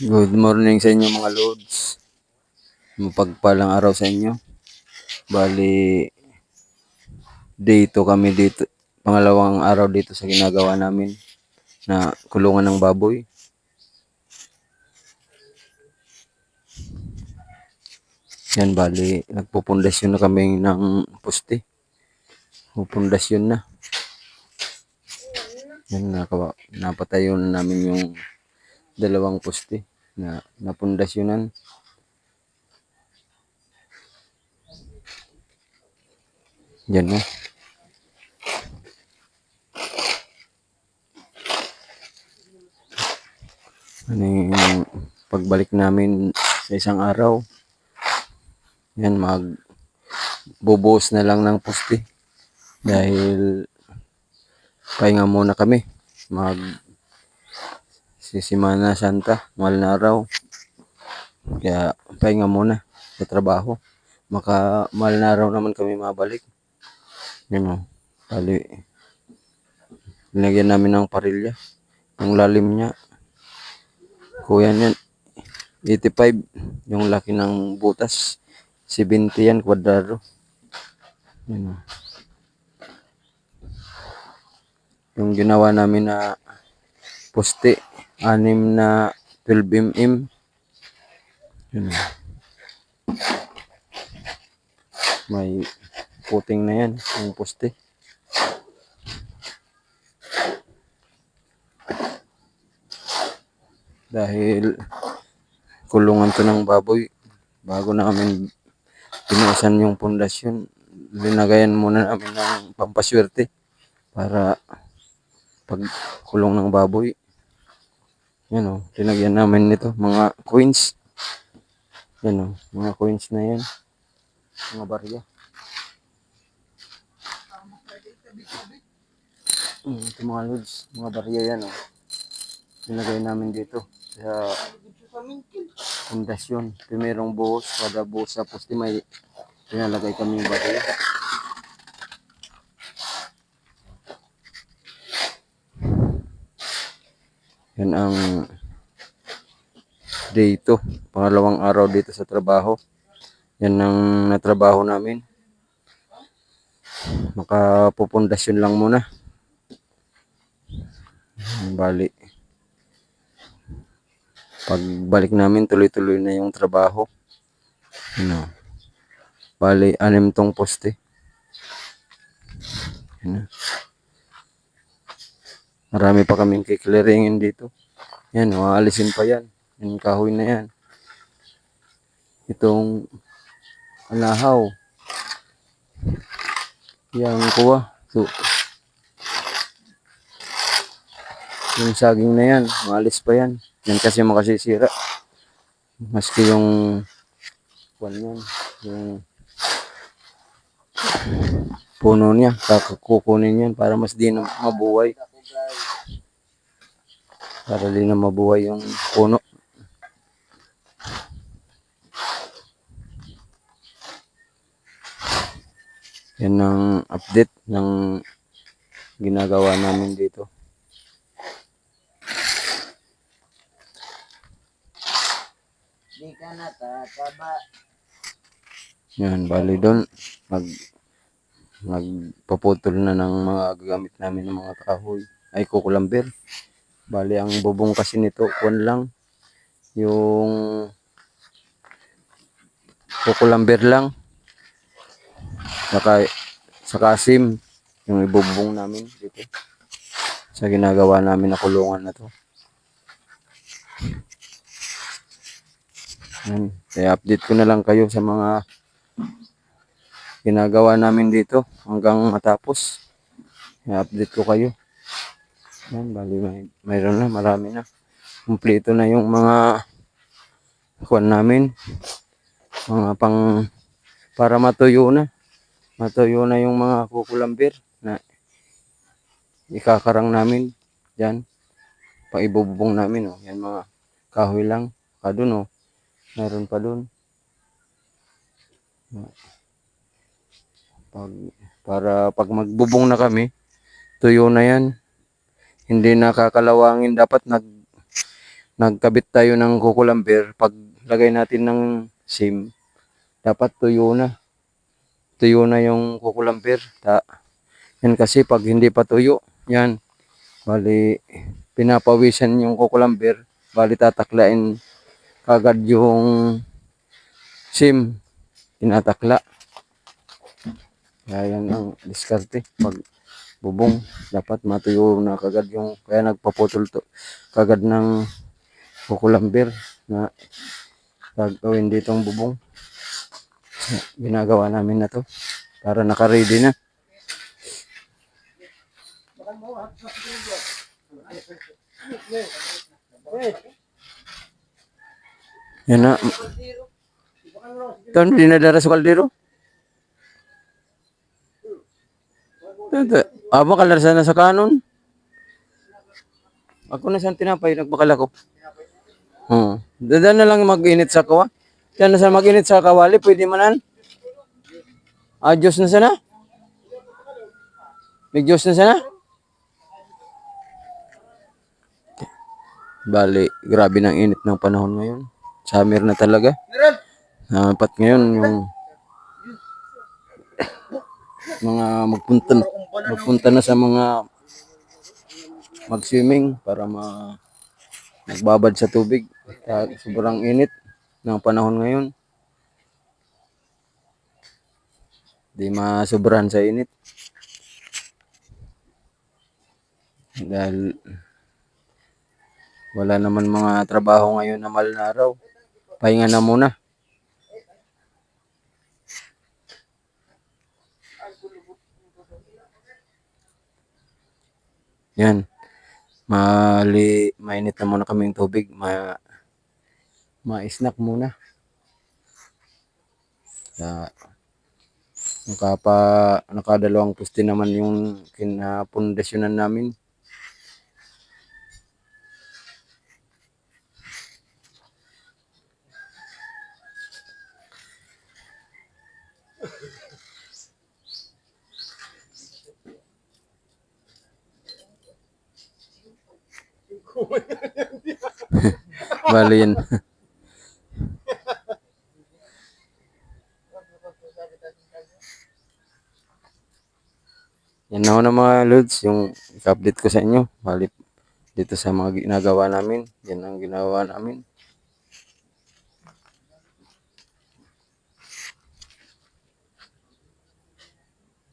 Good morning sa inyo mga lods. Mapagpalang araw sa inyo. Bali, dito kami dito. Pangalawang araw dito sa ginagawa namin na kulungan ng baboy. Yan, bali, nagpupundasyon na kami ng poste. Pupundasyon na. Yan, napatayo na namin yung dalawang poste na napundasyonan. Yan na. Ano yung pagbalik namin sa isang araw. Yan, magbubuhos na lang ng poste. Dahil pahinga muna kami. Sisimana Santa, mahal na araw. Kaya pahinga muna sa trabaho. Mahal na araw naman kami mabalik. Yun o. Bali, linagyan namin ng parilya. Yung lalim niya. Kuya yan. 85. Yung laki ng butas. 70 yan, kwadrado. Yun o. Yung ginawa namin na poste. 6 na 12 mm. Yun o. May puting na yan, yung poste. Dahil kulungan to ng baboy, bago na kami pinuusan yung pundasyon, linagayan muna namin ng pampaswerte para pag kulong ng baboy. Yan o, linagyan namin nito, mga coins. Yan o, mga coins na yan, mga barya. Ito mga lods, mga barya yan o. Nilagay namin dito sa pundasyon. Primerong buhos, kada buhos sa poste may pinalagay kami yung barya. Yan ang day 2, pangalawang araw dito sa trabaho. Yan ang natrabaho namin. Makapupundasyon lang muna. Bali, pagbalik namin tuloy-tuloy na yung trabaho. Ano, bali 6 tong poste. Ano, marami pa kaming kiklearingin dito. Yan, aalisin pa yan. Yung kahoy na yan. Itong anahaw. Yang kuha. So, yung saging na yan, maalis pa yan. Yan kasi makasisira. Maski yung yan, yung puno niya, kukunin yan para mas di na mabuhay. Para di na mabuhay yung puno. Yan ang update ng ginagawa namin dito. Yan, bali doon nagpaputol na ng mga gagamit namin ng mga kahoy ay kukulamber. Bali ang bubong kasi nito kuwan lang, yung kukulamber lang saka asim yung ibubong namin dito sa ginagawa namin na kulungan na to. Yan, i-update ko na lang kayo sa mga ginagawa namin dito hanggang matapos. I-update ko kayo. Yan, bali mayroon na, marami na. Kumpleto na yung mga kuwan namin. Mga para matuyo na. Matuyo na yung mga kukulamber na ikakarang namin. Yan. Paibubong namin. Oh. Yan mga kahoy lang. Doon oh. Meron pa doon. Para pag magbubong na kami, tuyo na yan. Hindi nakakalawangin. Dapat nagkabit tayo ng kukulamber, pag lagay natin ng SIM, dapat tuyo na yung kukulamber. Yan kasi pag hindi pa tuyo, yan, bali pinapawisan yung kukulamber, bali tataklain kagad yung SIM, tinatakla. Kaya yan ang diskarte pag bubong, dapat matuyo na kagad yung, kaya nagpaputol to kagad ng kukulamber na gagawin ditong bubong. Ginagawa namin na to para naka-ready na. Yan na. Ito, dinadara sa kaldero. Aba, kalarsa na sa kanon. Ako na saan tinapay, nagbakal ako. Dada na lang mag-init sa kawa. Diyan na sa mag-init sa kawali, pwede manan. Diyos na sana. May Diyos na sana. Bali, grabe ng init ng panahon ngayon. Summer na talaga. Dapat ngayon yung mga magpunta na sa mga mag-swimming para magbabad sa tubig. Sobrang init ng panahon ngayon. Di masobrahan sa init. Dahil wala naman mga trabaho ngayon na mahal na araw. Pahinga na muna. Yan. Mainit na muna kaming tubig. Ma-snack muna. Nakadalawang poste naman yung kinapundasyonan namin. Bali yan. Yan na mga loads, yung i-update ko sa inyo. Bali dito sa mga ginagawa namin. Yan ang ginawa namin.